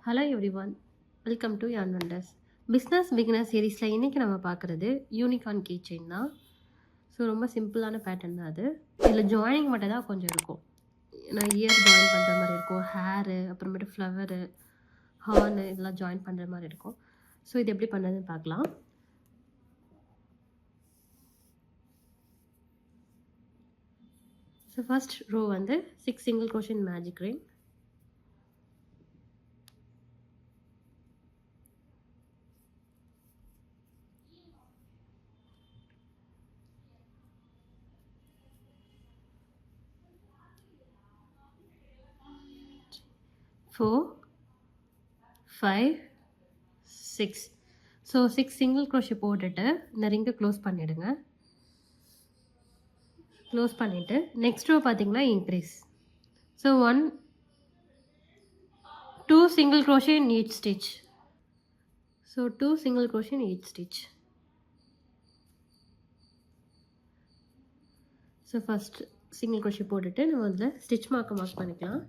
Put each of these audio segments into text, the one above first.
Hello everyone, welcome to யான் wonders. Business beginner சீரீஸில் இன்றைக்கி நம்ம பார்க்குறது யூனிகார்ன் கீ செயின் தான். ஸோ ரொம்ப சிம்பிளான பேட்டர்ன் தான் அது. இதில் ஜாயினிங் மட்டும் தான் கொஞ்சம் இருக்கும். நான் இயர் ஜாயின் பண்ணுற மாதிரி இருக்கும், ஹேரு, அப்புறமேட்டு ஃப்ளவரு, ஹார்னு இதெல்லாம் ஜாயின் பண்ணுற மாதிரி இருக்கும். ஸோ இது எப்படி பண்ணுறதுன்னு பார்க்கலாம். ஸோ ஃபர்ஸ்ட் ரோ வந்து 6 single crochet magic ring. Four, 5, 6. So 6 single crochet போட்டுட்டு இந்த ரிங்கை க்ளோஸ் பண்ணிவிடுங்க. க்ளோஸ் பண்ணிவிட்டு நெக்ஸ்ட் ரோ பார்த்தீங்கன்னா increase. So 1, 2 single crochet in each stitch. So 2 single crochet in each stitch. So first single crochet போட்டுட்டு நம்ம அதில் ஸ்டிச் மார்க் பண்ணிக்கலாம்.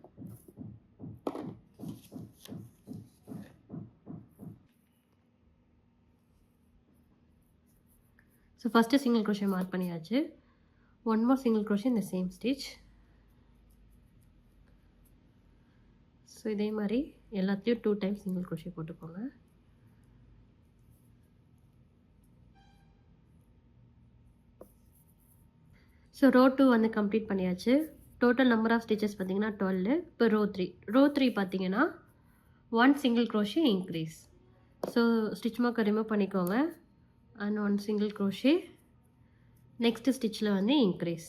So first single crochet mark பண்ணியாச்சு. One more single crochet in the same stitch. So இதே மாதிரி எல்லாத்தையும் 2 times single crochet போட்டுக்கோங்க. So rho 2 வந்து கம்ப்ளீட் பண்ணியாச்சு. டோட்டல் நம்பர் ஆஃப் ஸ்டிச்சஸ் பார்த்தீங்கன்னா 12. இப்போ ரோ 3 பார்த்தீங்கன்னா 1 single crochet increase. So stitch மார்க்கை ரிமூவ் பண்ணிக்கோங்க அண்ட் 1 சிங்கிள் crochet நெக்ஸ்ட் ஸ்டிச்சில் வந்து இன்க்ரீஸ்.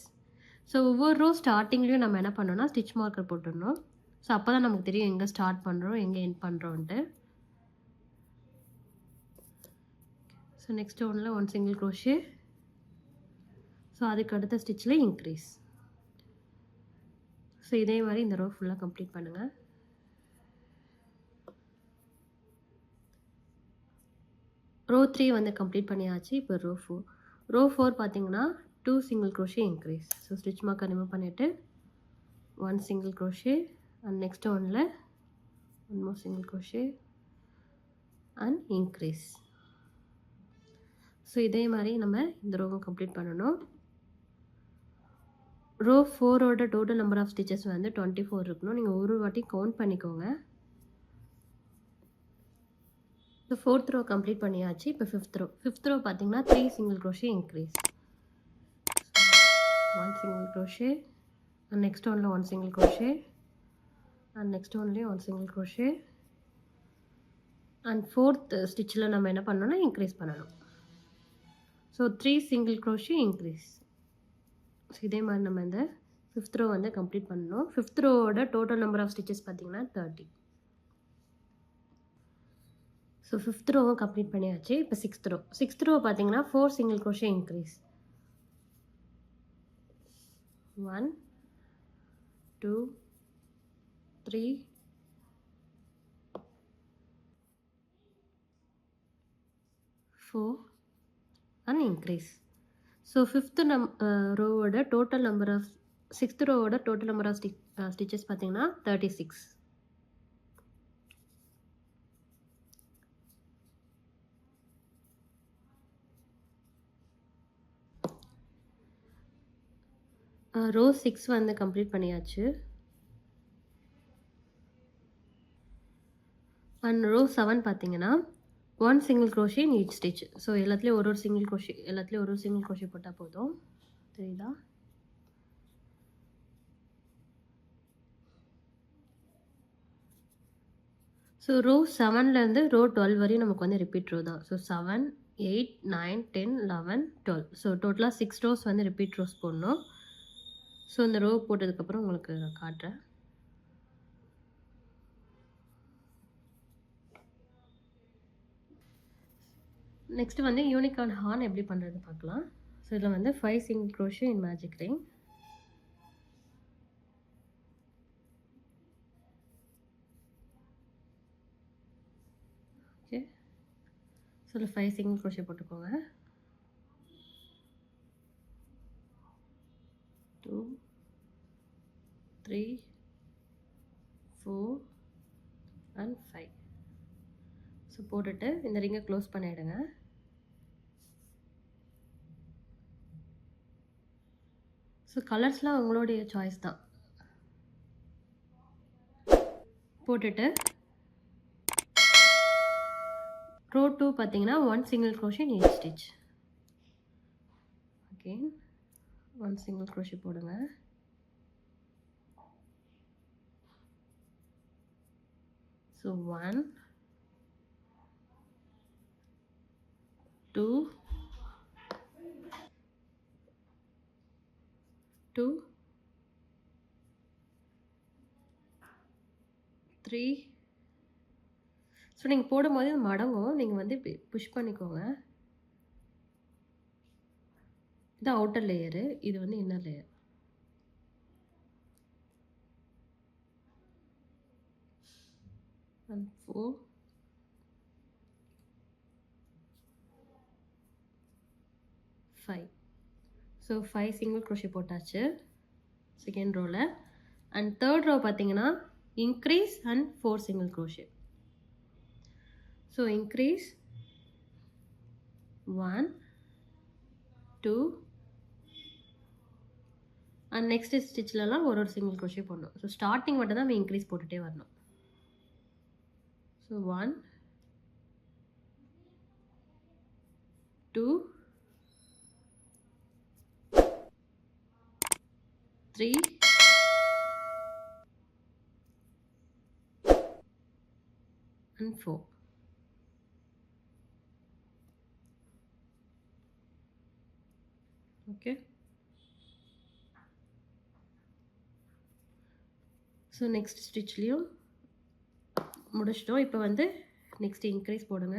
ஸோ ஒவ்வொரு ரோ ஸ்டார்டிங்லேயும் நம்ம என்ன பண்ணோம்னா ஸ்டிச் மார்க்கர் போட்டுடணும். ஸோ அப்போ தான் நமக்கு தெரியும் எங்கே ஸ்டார்ட் பண்ணுறோம் எங்கே எண்ட் பண்ணுறோன்ட்டு. ஸோ நெக்ஸ்ட் ஒன்றில் 1 சிங்கிள் crochet. ஸோ அதுக்கு அடுத்த ஸ்டிச்சில் இன்க்ரீஸ். ஸோ இதே மாதிரி இந்த ரோ ஃபுல்லாக கம்ப்ளீட் பண்ணுங்கள். ரோ 3 வந்து கம்ப்ளீட் பண்ணியாச்சு. இப்போ ரோ 4 பார்த்தீங்கன்னா 2 single crochet increase. So stitch மார்க்கை ரிமூவ் பண்ணிவிட்டு 1 சிங்கிள் crochet அண்ட் நெக்ஸ்ட் ஒன்றில் 1 more single crochet and increase. So இதே மாதிரி நம்ம இந்த ரோவை கம்ப்ளீட் பண்ணணும். ரோ 4ஓட டோட்டல் நம்பர் ஆஃப் ஸ்டிச்சஸ் வந்து 24 இருக்கணும். நீங்கள் ஒரு வாட்டி கவுண்ட் பண்ணிக்கோங்க. ஸோ 4th ரோ கம்ப்ளீட் பண்ணியாச்சு. இப்போ 5th ரோ பார்த்தீங்கன்னா 3 single crochet increase. 1 single crochet and next ஒன்ல 1 சிங்கிள் crochet அண்ட் நெக்ஸ்ட் ஒன்லேயும் 1 சிங்கிள் crochet அண்ட் 4th ஸ்டிச்சில் நம்ம என்ன பண்ணணும்னா இன்க்ரீஸ் பண்ணணும். So 3 single crochet increase. So இதே மாதிரி நம்ம இந்த 5th ரோ வந்து கம்ப்ளீட் பண்ணணும். 5th ரோவோட டோட்டல் நம்பர் ஆஃப் ஸ்டிச்சஸ் பார்த்தீங்கன்னா 30. ஸோ 5th ரோவும் கம்ப்ளீட் பண்ணியாச்சு. இப்போ 6th ரோ பார்த்தீங்கன்னா 4 single crochet increase. 1, 2, 3, 4 and increase. So 5th ரோவோட டோட்டல் நம்பர் ஆஃப் 6th ரோவோட டோட்டல் நம்பர் ஆஃப் ஸ்டிச்சஸ் பார்த்தீங்கன்னா 36. ரோ 6 வந்து கம்ப்ளீட் பண்ணியாச்சு. அண்ட் ரோ 7 பார்த்தீங்கன்னா 1 single crochet in each stitch. So எல்லாத்துலேயும் ஒரு சிங்கிள் crochet போட்டால் போதும். தெரியுதா? ஸோ ரோ 7லேருந்து ரோ 12 வரையும் நமக்கு வந்து ரிப்பீட் ரோ தான். ஸோ 7, 8, 9, 10, 11, 12. ஸோ டோட்டலாக 6 ரோஸ் வந்து ரிப்பீட் ரோஸ் போடணும். ஸோ இந்த ரோ போட்டதுக்கப்புறம் உங்களுக்கு நான் காட்டுறேன். நெக்ஸ்ட் வந்து யூனிகார்ன் ஹார்ன் எப்படி பண்ணுறது பார்க்கலாம். ஸோ இதில் வந்து 5 சிங்கிள் crochet இன் மேஜிக் ரிங். ஓகே, ஸோ இதில் 5 சிங்கிள் crochet போட்டுக்கோங்க. 2, 3, 4 and 5. ஸோ போட்டுட்டு இந்த ரிங்கை க்ளோஸ் பண்ணிவிடுங்க. ஸோ கலர்ஸ்லாம் உங்களுடைய சாய்ஸ் தான். போட்டுட்டு ரோ 2 பார்த்தீங்கன்னா 1 single crochet in each stitch. again 1 single crochet போடுங்க. ஸோ 1 2 2 3. ஸோ நீங்கள் போடும்போது இது மடங்கும், நீங்கள் வந்து புஷ் பண்ணிக்கோங்க. இது அவுட்டர் லேயரு, இது வந்து inner layer. and 4 5. So 5 single crochet போட்டாச்சு செகண்ட் ரோவில். அண்ட் தேர்ட் ரோ பார்த்தீங்கன்னா increase and 4 single crochet. So increase 1 2 and next ஸ்டிச்லலாம் ஒரு சிங்கிள் crochet போடணும். ஸோ ஸ்டார்டிங் மட்டும் தான் நம்ம இன்க்ரீஸ் போட்டுகிட்டே வரணும். So 1 2 3 and 4. Okay. So next ஸ்டிச்லேயும் முடிச்சிட்டோம். இப்போ வந்து நெக்ஸ்ட் இன்க்ரீஸ் போடுங்க.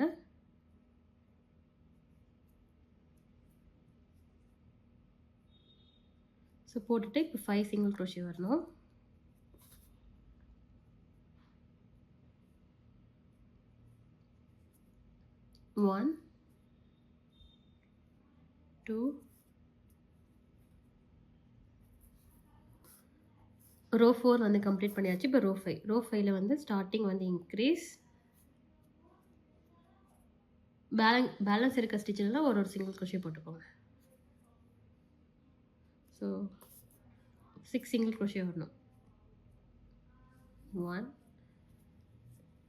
ஸோ போட்டுட்டு இப்போ 5 single crochet வரணும். ஒன் 2 ரோ 4 வந்து கம்ப்ளீட் பண்ணியாச்சு. இப்போ ரோ 5. ரோ 5ல வந்து ஸ்டார்டிங் வந்து இன்க்ரீஸ், பேலன்ஸ் இருக்க ஸ்டிச்சில் ஒரு சிங்கிள் crochet போட்டுக்கோங்க. ஸோ 6 single crochet வரணும். 1.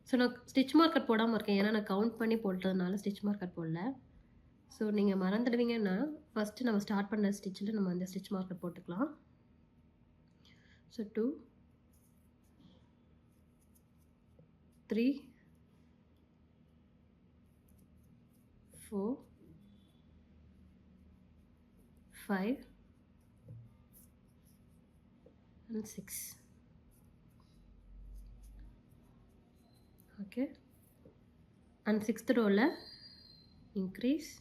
ஸோ நான் ஸ்டிச் மார்க்கர் போடாமல் இருக்கேன், ஏன்னா நான் கவுண்ட் பண்ணி போட்டதுனால ஸ்டிச் மார்க்கர் போடல. ஸோ நீங்கள் மறந்துடுவீங்கன்னா ஃபஸ்ட்டு நம்ம ஸ்டார்ட் பண்ண ஸ்டிச்சில் நம்ம அந்த ஸ்டிச் மார்க்கர் போட்டுக்கலாம். So 2 3 4 5 and 6. Okay. And 6th ரோவில் இன்க்ரீஸ்,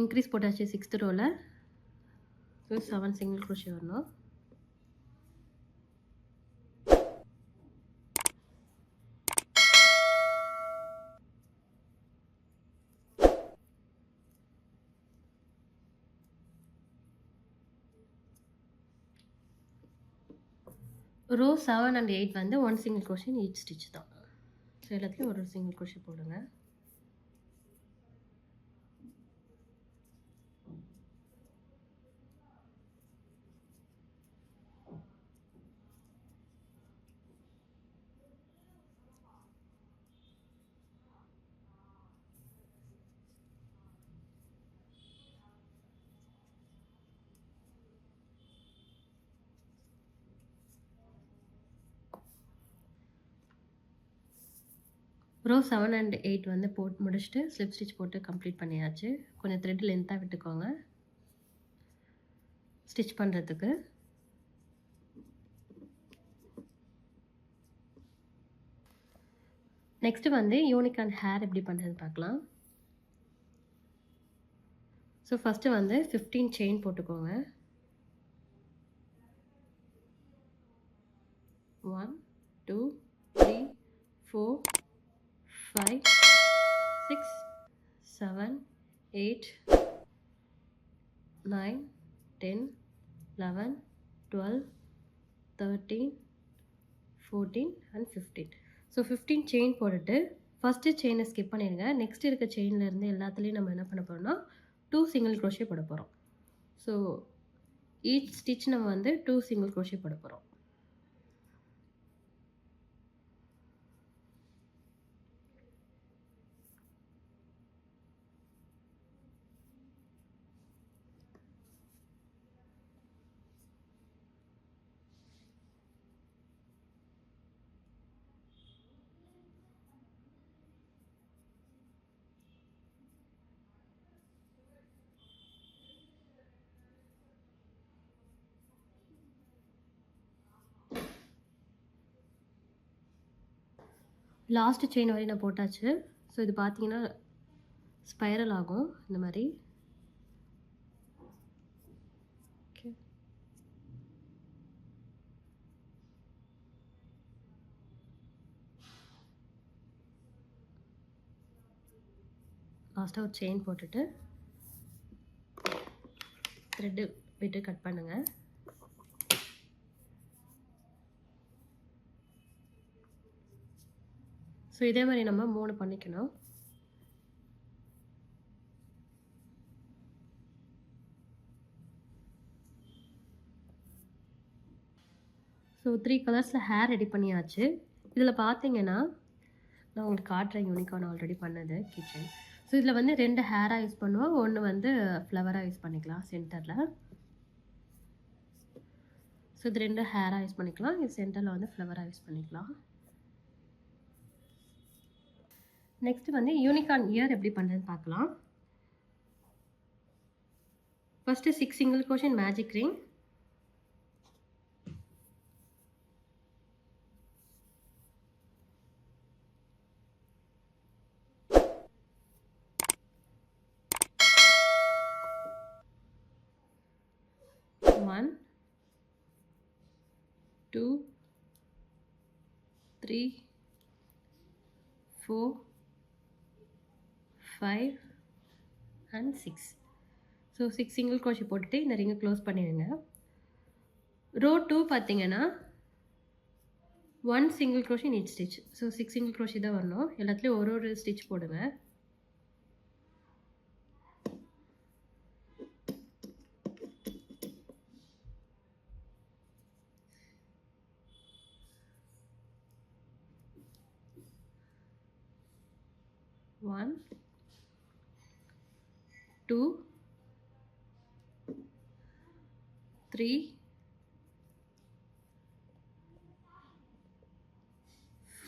இன்க்ரீஸ் போட்டாச்சு 6th ரோவில். ஸோ 7 single crochet வரணும். ரோ 7 and 8 வந்து 1 single crochet in each stitch தான். ஸோ எல்லாத்துலேயும் ஒரு single crochet போடுங்க. ரோ 7 and 8 வந்து போட்டு முடிச்சுட்டு ஸ்லிப் ஸ்டிச் போட்டு கம்ப்ளீட் பண்ணியாச்சு. கொஞ்சம் த்ரெட் லென்த்தாக விட்டுக்கோங்க ஸ்டிச் பண்ணுறதுக்கு. நெக்ஸ்ட்டு வந்து யூனிகார்ன் ஹேர் எப்படி பண்ணுறது பார்க்கலாம். ஸோ ஃபஸ்ட்டு வந்து 15 செயின் போட்டுக்கோங்க. 1 2 3 4 5 6 7 8 9 10, 11, 12, 13, 14 and 15. ஸோ 15 செயின் போட்டுட்டு ஃபஸ்ட்டு செயினை ஸ்கிப் பண்ணிடுங்க. நெக்ஸ்ட் இருக்க செயின்லேருந்து எல்லாத்துலேயும் நம்ம என்ன பண்ண போகிறோம்னா 2 சிங்கிள் க்ரோஷே போட போகிறோம். ஸோ ஈச் ஸ்டிச் நம்ம வந்து 2 சிங்கிள் க்ரோஷே போட போகிறோம். லாஸ்ட் செயின் வரையும் நான் போட்டாச்சு. ஸோ இது பார்த்தீங்கன்னா ஸ்பைரல் ஆகும் இந்த மாதிரி. ஓகே, லாஸ்ட்டாக ஒரு செயின் போட்டுட்டு த்ரெட்டு விட்டு கட் பண்ணுங்கள். ஸோ இதே மாதிரி நம்ம 3 பண்ணிக்கணும். ஸோ 3 கலர்ஸில் ஹேர் ரெடி பண்ணியாச்சு. இதில் பார்த்தீங்கன்னா நான் உங்களுக்கு காட்டுறேன் யூனிகார்ன் ஆல்ரெடி பண்ணது கிச்சன். ஸோ இதில் வந்து 2 ஹேராக யூஸ் பண்ணுவோம், ஒன்று வந்து ஃப்ளவராக யூஸ் பண்ணிக்கலாம் சென்டரில். ஸோ இது 2 ஹேராக யூஸ் பண்ணிக்கலாம், இது சென்டரில் வந்து ஃப்ளவராக யூஸ் பண்ணிக்கலாம். நெக்ஸ்ட் வந்து யூனிகார்ன் இயர் எப்படி பண்ணுறதுன்னு பார்க்கலாம். First 6 single crochet magic ring, one, 2, 3, 4, 5 and 6. So 6 single crochet போட்டுட்டு இந்த ரிங்கை க்ளோஸ் பண்ணிடுங்க. ரோ 2 பார்த்தீங்கன்னா 1 single crochet neat stitch. So 6 single crochet தான் வரணும். எல்லாத்துலேயும் ஒரு ஸ்டிச் போடுங்க. One, 2, 3,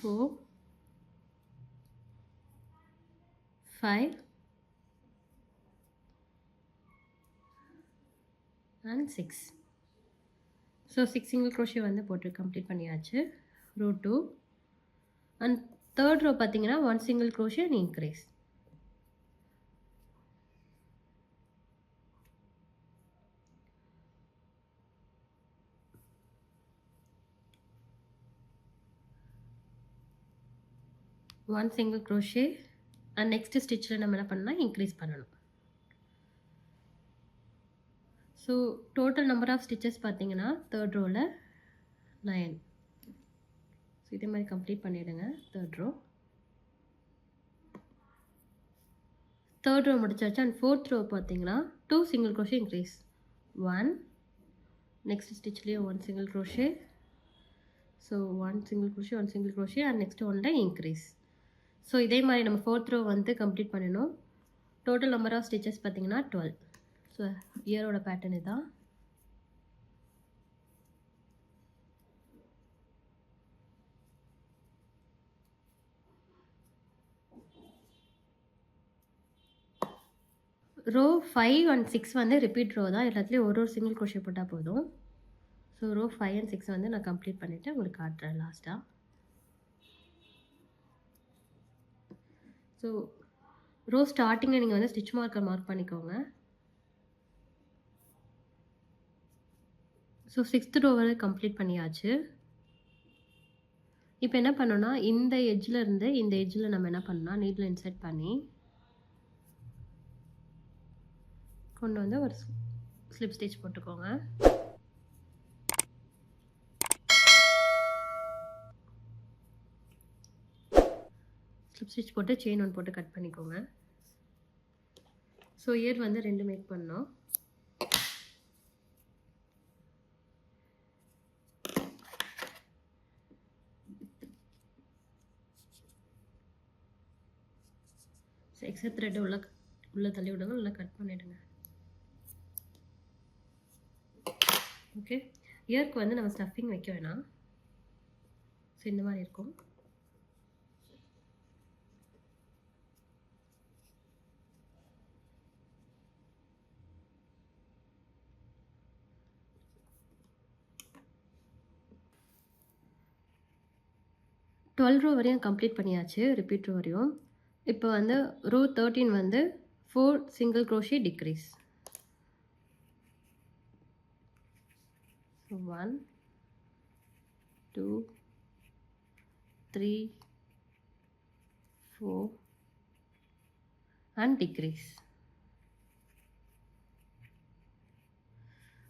4, 5 and 6. So 6 single crochet வந்து போட்டு கம்ப்ளீட் பண்ணியாச்சு. ரோ 2 அண்ட் தேர்ட் ரோ பார்த்தீங்கன்னா 1 single crochet and increase. One single crochet and next ஸ்டிச்சில் நம்ம என்ன பண்ணலாம், இன்க்ரீஸ் பண்ணணும். So total number of stitches பார்த்தீங்கன்னா தேர்ட் ரோவில் 9. ஸோ இதே மாதிரி கம்ப்ளீட் பண்ணிவிடுங்க. தேர்ட் ரோ முடிச்சாச்சு. அண்ட் ஃபோர்த் ரோ பார்த்தீங்கன்னா 2 சிங்கிள் க்ரோஷே இன்க்ரீஸ். 1, நெக்ஸ்ட் ஸ்டிச்லேயே 1 single crochet. So 1 single crochet, 1 single crochet and next ஒன்றில் இன்க்ரீஸ். ஸோ இதே மாதிரி நம்ம ஃபோர்த் ரோ வந்து கம்ப்ளீட் பண்ணணும். டோட்டல் நம்பர் ஆஃப் ஸ்டிச்சஸ் பார்த்தீங்கன்னா 12. ஸோ இயரோட பேட்டர்ன் இதுதான். ரோ 5 and 6 வந்து ரிப்பீட் ரோ தான். எல்லாத்துலேயும் ஒரு சிங்கிள் க்ரோஷே போட்டால் போதும். ஸோ ரோ 5 and 6 வந்து நான் கம்ப்ளீட் பண்ணிவிட்டு உங்களுக்கு காட்டுறேன் லாஸ்ட்டாக. ஸோ ரோ ஸ்டார்டிங்கில் நீங்கள் வந்து ஸ்டிச் மார்க்கர் மார்க் பண்ணிக்கோங்க. ஸோ 6th ரோ வரை கம்ப்ளீட் பண்ணியாச்சு. இப்போ என்ன பண்ணோன்னா இந்த எட்ஜில் இருந்து இந்த எட்ஜில் நம்ம என்ன பண்ணோம்னா நீடில் இன்சர்ட் பண்ணி கொண்டு வந்து ஒரு ஸ்லிப் ஸ்டிச் போட்டுக்கோங்க. ஸ்லிப் ஸ்டிச் போட்டு செயின் 1 போட்டு கட் பண்ணிக்கோங்க. ஸோ இயர் வந்து 2 மேக் பண்ணோம். ஸோ எக்ஸ்ட்ரா த்ரெட் உள்ள தள்ளி விடுங்க, நல்லா கட் பண்ணிவிடுங்க. ஓகே, இயருக்கு வந்து நம்ம ஸ்டஃபிங் வைக்க வேணாம். ஸோ இந்த மாதிரி இருக்கும். டுவெல் ரோ வரையும் கம்ப்ளீட் பண்ணியாச்சு, ரிப்பீட் ரோ வரையும். இப்போ வந்து ரோ 13 வந்து 4 single crochet decrease. So 1 2 3 4 and decrease.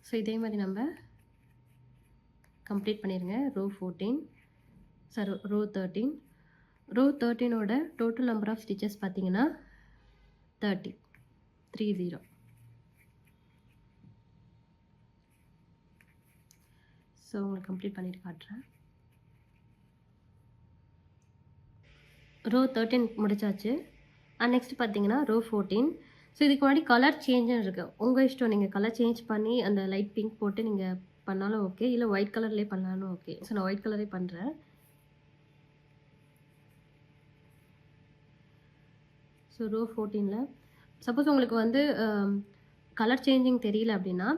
So இதே மாதிரி நம்ம கம்ப்ளீட் பண்ணிடுங்க. Row 14 sorry row 13. ரோ 13ஓட டோட்டல் நம்பர் ஆஃப் ஸ்டிச்சஸ் பார்த்தீங்கன்னா 30. ஸோ உங்களுக்கு கம்ப்ளீட் பண்ணிட்டு காட்டுறேன். ரோ 13 முடிச்சாச்சு. அண்ட் நெக்ஸ்ட் பார்த்தீங்கன்னா ரோ 14. ஸோ இதுக்கு முன்னாடி கலர் சேஞ்சுன்னு இருக்குது, உங்கள் இஷ்டம். நீங்கள் கலர் சேஞ்ச் பண்ணி அந்த லைட் பிங்க் போட்டு நீங்கள் பண்ணாலும் ஓகே, இல்லை ஒயிட் கலர்லேயே பண்ணாலும் ஓகே. ஸோ நான் ஒயிட் கலரே பண்ணுறேன். ஸோ ரோ 14ல் சப்போஸ் உங்களுக்கு வந்து கலர் சேஞ்சிங் தெரியல அப்படின்னா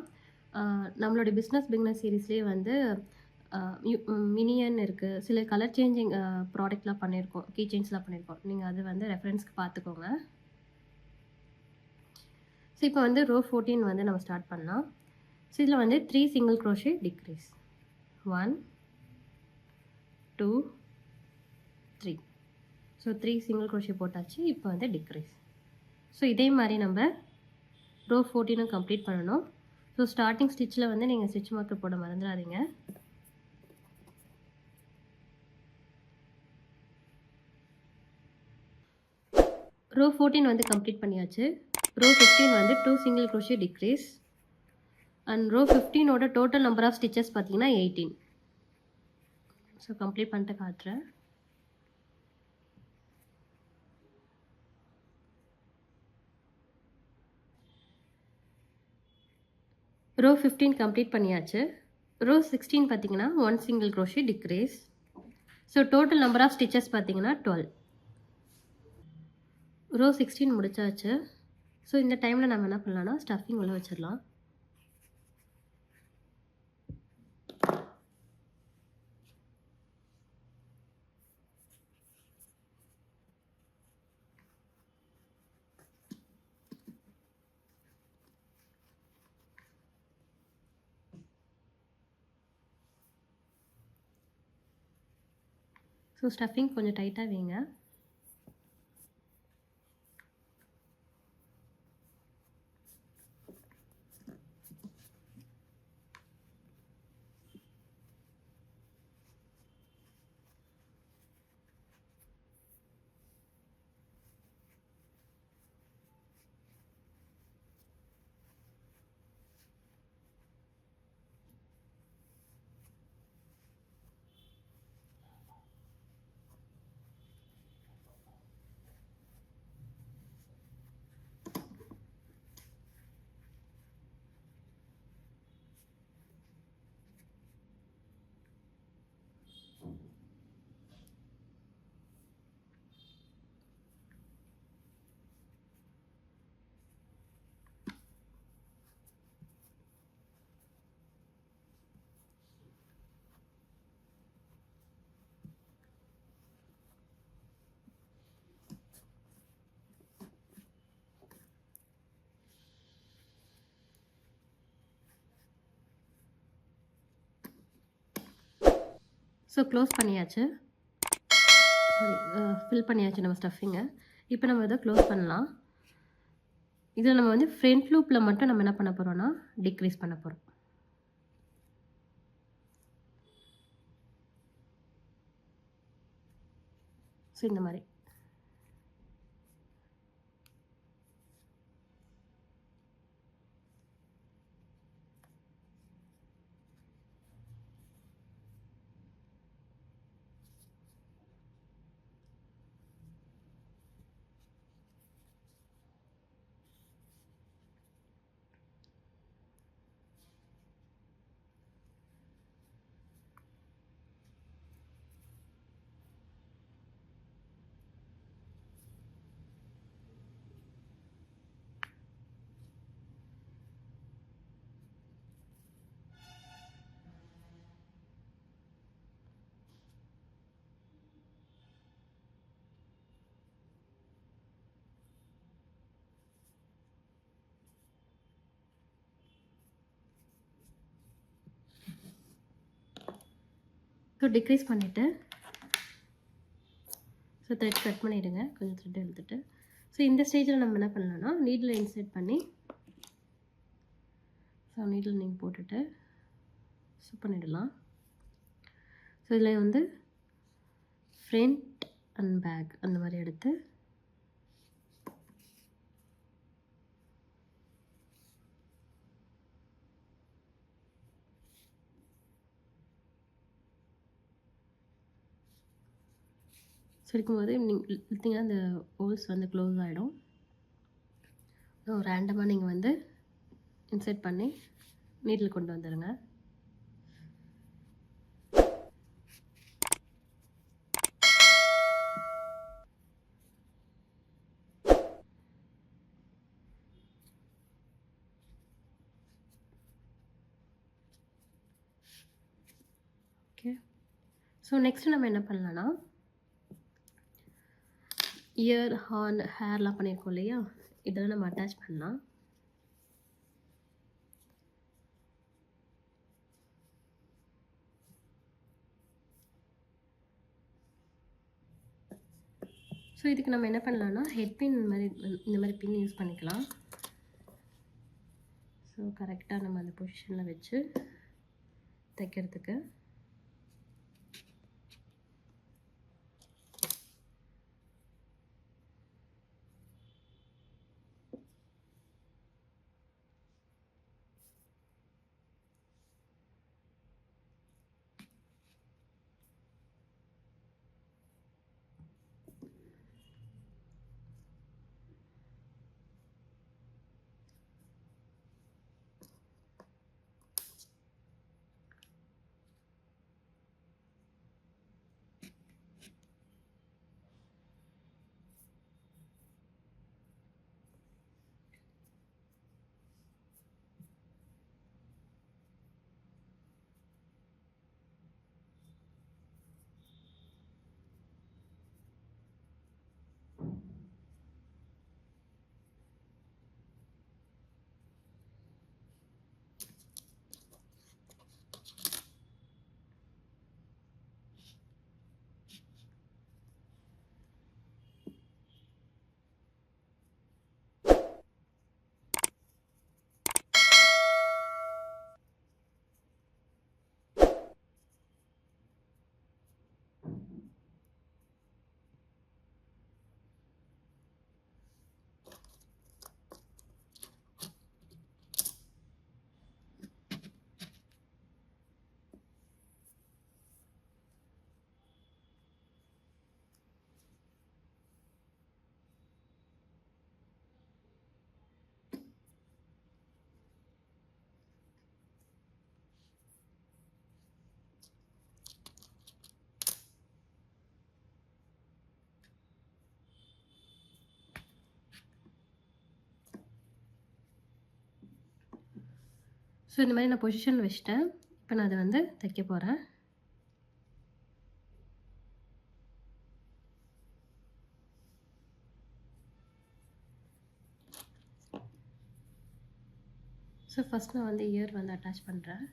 நம்மளோட பிஸ்னஸ் பிகினர் சீரீஸ்லேயே வந்து மினியன் இருக்குது, சில கலர் சேஞ்சிங் ப்ராடக்ட்லாம் பண்ணியிருக்கோம், கீ செயின்ஸ்லாம் பண்ணியிருக்கோம். நீங்கள் அது வந்து ரெஃபரன்ஸ்க்கு பார்த்துக்கோங்க. ஸோ இப்போ வந்து ரோ 14 வந்து நம்ம ஸ்டார்ட் பண்ணலாம். ஸோ இதில் வந்து 3 single crochet decrease. 1 2 3. So 3 single crochet போட்டாச்சு. இப்போ வந்து டிக்ரீஸ். ஸோ இதே மாதிரி நம்ம ரோ 14 கம்ப்ளீட் பண்ணணும். ஸோ ஸ்டார்டிங் ஸ்டிச்சில் வந்து நீங்கள் ஸ்டிச் மார்க்கர் போட மறந்துடாதீங்க. ரோ 14 வந்து கம்ப்ளீட் பண்ணியாச்சு. ரோ 15 வந்து 2 single crochet decrease. And row 15ஓட டோட்டல் நம்பர் ஆஃப் ஸ்டிச்சஸ் பார்த்தீங்கன்னா 18. ஸோ கம்ப்ளீட் பண்ணிட்டு காட்டுறேன். ரோ 15 கம்ப்ளீட் பண்ணியாச்சு. ரோ 16 பார்த்தீங்கன்னா 1 single crochet decrease. So total number of stitches பார்த்தீங்கன்னா 12. ரோ 16 முடிச்சாச்சு. ஸோ இந்த டைமில் நம்ம என்ன பண்ணலாம்னா ஸ்டஃபிங் உள்ள வச்சிடலாம். ஸோ ஸ்டஃபிங் கொஞ்சம் டைட்டாக வைங்க. ஸோ க்ளோஸ் பண்ணியாச்சு. சாரி, ஃபில் பண்ணியாச்சு நம்ம ஸ்டஃபிங்கை. இப்போ நம்ம இதை க்ளோஸ் பண்ணலாம். இதில் நம்ம வந்து ஃப்ரண்ட் லூப்பில் மட்டும் நம்ம என்ன பண்ண போகிறோம்னா டிக்ரீஸ் பண்ண போகிறோம். ஸோ இந்த மாதிரி ஸோ டிக்ரீஸ் பண்ணிவிட்டு ஸோ த்ரெட் கட் பண்ணிவிடுங்க, கொஞ்சம் த்ரெட் எடுத்துகிட்டு. ஸோ இந்த ஸ்டேஜில் நம்ம என்ன பண்ணலாம்னா நீடில் இன்சர்ட் பண்ணி ஸோ நீடில் நீங்கள் போட்டுட்டு ஸோ பண்ணிடலாம். ஸோ இதில் வந்து ஃப்ரண்ட் அண்ட் பேக் அந்த மாதிரி எடுத்து இருக்கும்போது நீங்கள் இழுத்தீங்கன்னா அந்த ஹோல்ஸ் வந்து க்ளோஸ் ஆகிடும். ஸோ ரேண்டமாக நீங்கள் வந்து இன்சர்ட் பண்ணி நீடில் கொண்டு வந்துடுங்க. ஓகே, ஸோ நெக்ஸ்ட்டு நம்ம என்ன பண்ணலான்னா இயர், ஹார்ன், ஹேர்லாம் பண்ணியிருக்கோம் இல்லையா, இதெல்லாம் நம்ம அட்டாச் பண்ணலாம். ஸோ இதுக்கு நம்ம என்ன பண்ணலான்னா ஹெட் பின் இந்த மாதிரி பின் யூஸ் பண்ணிக்கலாம். ஸோ கரெக்டாக நம்ம அந்த பொசிஷனில் வச்சு தைக்கிறதுக்கு. ஸோ இந்த மாதிரி நான் பொசிஷன் வச்சுட்டேன். இப்போ நான் அதை வந்து தைக்க போகிறேன். ஸோ ஃபஸ்ட் நான் வந்து இயர் வந்து அட்டாச் பண்ணுறேன்.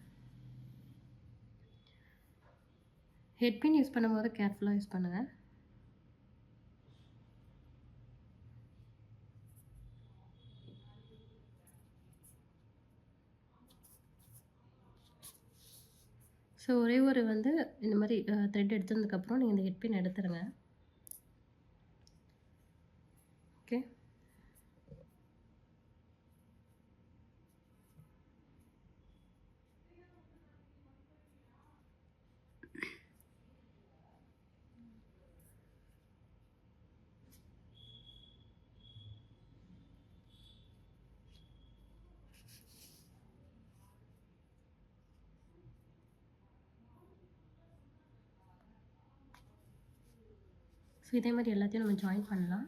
ஹெட் பின் யூஸ் பண்ணும்போது கேர்ஃபுல்லாக யூஸ் பண்ணுங்கள். ஸோ ஒரே ஒரு வந்து இந்த மாதிரி த்ரெட் எடுத்ததுக்கப்புறம் நீங்கள் இந்த ஹெட் பின் எடுத்துருங்க. ஓகே. ஸோ இதே மாதிரி எல்லாத்தையும் நம்ம ஜாயின் பண்ணலாம்.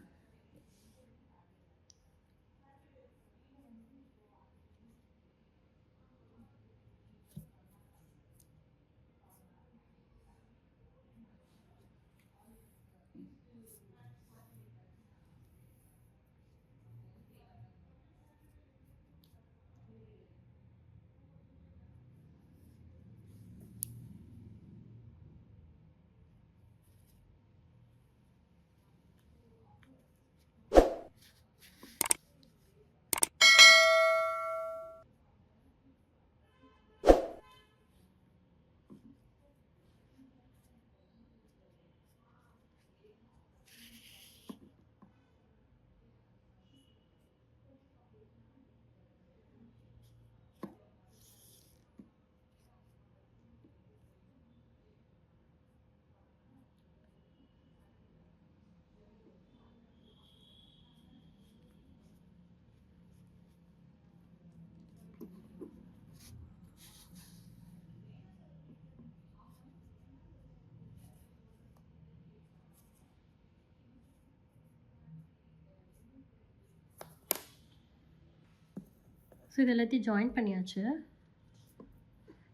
ஸோ இது எல்லாத்தையும் ஜாயின் பண்ணியாச்சு.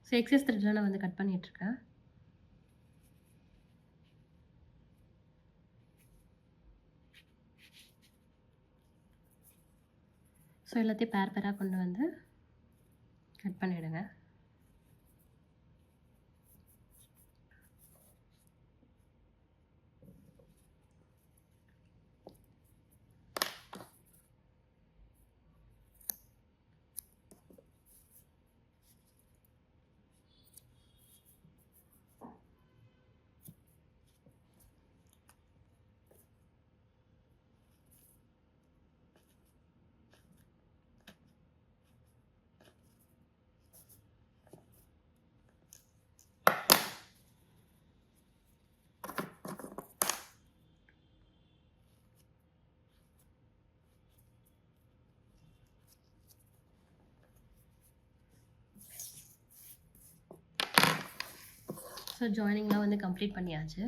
ஸோ எக்ஸஸ் த்ரெட்லாம் நான் வந்து கட் பண்ணிகிட்ருக்கேன். ஸோ எல்லாத்தையும் பேராக கொண்டு வந்து கட் பண்ணிவிடுங்க. ஸோ ஜாயினிங்லாம் வந்து கம்ப்ளீட் பண்ணியாச்சு.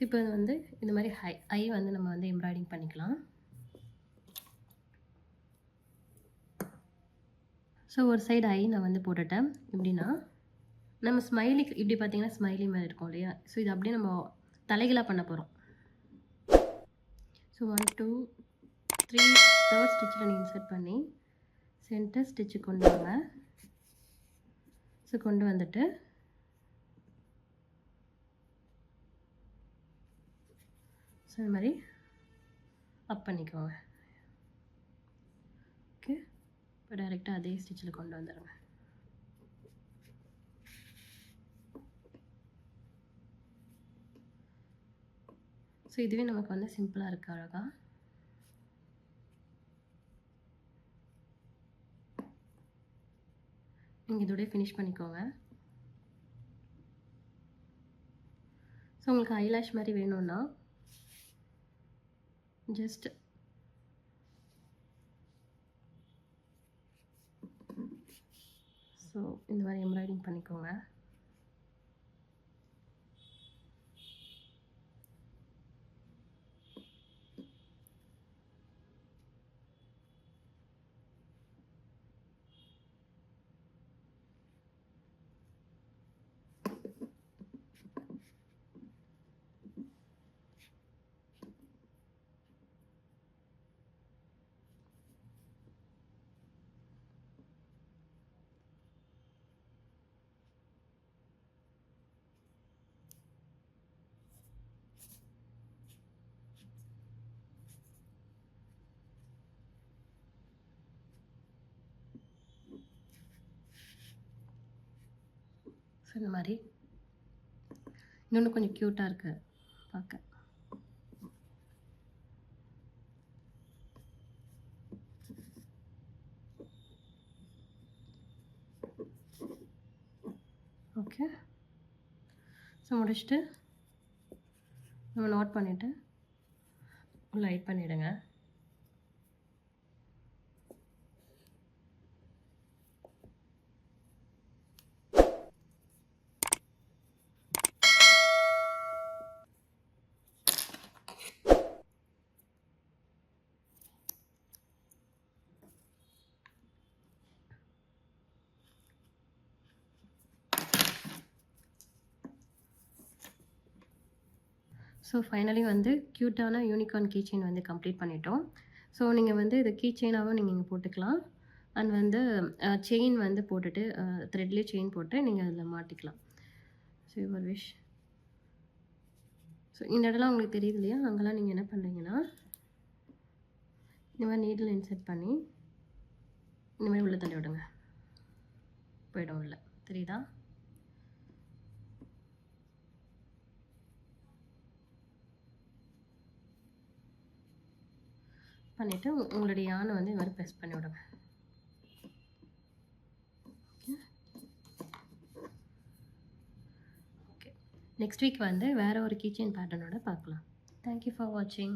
இப்போ வந்து இந்த மாதிரி ஐ வந்து நம்ம வந்து எம்ப்ராய்டிங் பண்ணிக்கலாம். ஸோ ஒரு சைடு ஐ நான் வந்து போட்டுட்டேன். எப்படின்னா நம்ம ஸ்மைலிக்கு இப்படி பார்த்தீங்கன்னா ஸ்மைலி மாதிரி இருக்கும் இல்லையா? ஸோ இது அப்படியே நம்ம தலைகளாக பண்ண போகிறோம். ஸோ 1 2 3 தேர்ட் ஸ்டிச்சில் நீங்கள் இன்சர்ட் பண்ணி சென்டர் ஸ்டிச்சு கொண்டு வாங்க. ஸோ கொண்டு வந்துட்டு ஸோ இந்த மாதிரி அப் பண்ணிக்கோங்க. ஓகே. இப்போ டைரெக்டாக அதே ஸ்டிச்சில் கொண்டு வந்துடுங்க. ஸோ இதுவே நமக்கு வந்து சிம்பிளாக இருக்குது அழகாக. நீங்கள் இதோடய ஃபினிஷ் பண்ணிக்கோங்க. ஸோ உங்களுக்கு ஐலாஷ் மாதிரி வேணும்னா ஜஸ்ட் ஸோ இந்த மாதிரி எம்ப்ராய்டிங் பண்ணிக்கோங்க. ஸோ இந்த மாதிரி இன்னொன்று கொஞ்சம் க்யூட்டாக இருக்குது பார்க்க. ஓகே, ஸோ முடிச்சுட்டு நம்ம நோட் பண்ணிவிட்டு லைட் பண்ணிவிடுங்க. ஸோ ஃபைனலி வந்து க்யூட்டான யூனிகார்ன் கீ செயின் வந்து கம்ப்ளீட் பண்ணிட்டோம். ஸோ நீங்கள் வந்து இது கீ செயினாகவும் நீங்கள் இங்கே போட்டுக்கலாம். அண்ட் வந்து செயின் வந்து போட்டுட்டு த்ரெட்லேயே செயின் போட்டு நீங்கள் அதில் மாட்டிக்கலாம். So your wish. ஸோ இந்த இடம்லாம் உங்களுக்கு தெரியுது இல்லையா, அங்கெல்லாம் நீங்கள் என்ன பண்ணுறீங்கன்னா இந்த மாதிரி நீடில் இன்சர்ட் பண்ணி இந்த மாதிரி உள்ளே தள்ளி விடுங்க. போய்டும் உள்ள, தெரியுதா? பண்ணிவிட்டு உங்களுடைய யானை வந்து இந்த மாதிரி ப்ரெஸ் பண்ணி விடுங்க. ஓகே, நெக்ஸ்ட் வீக் வந்து வேறு ஒரு கீ செயின் பேட்டர்னோட பார்க்கலாம். தேங்க்யூ ஃபார் வாட்சிங்.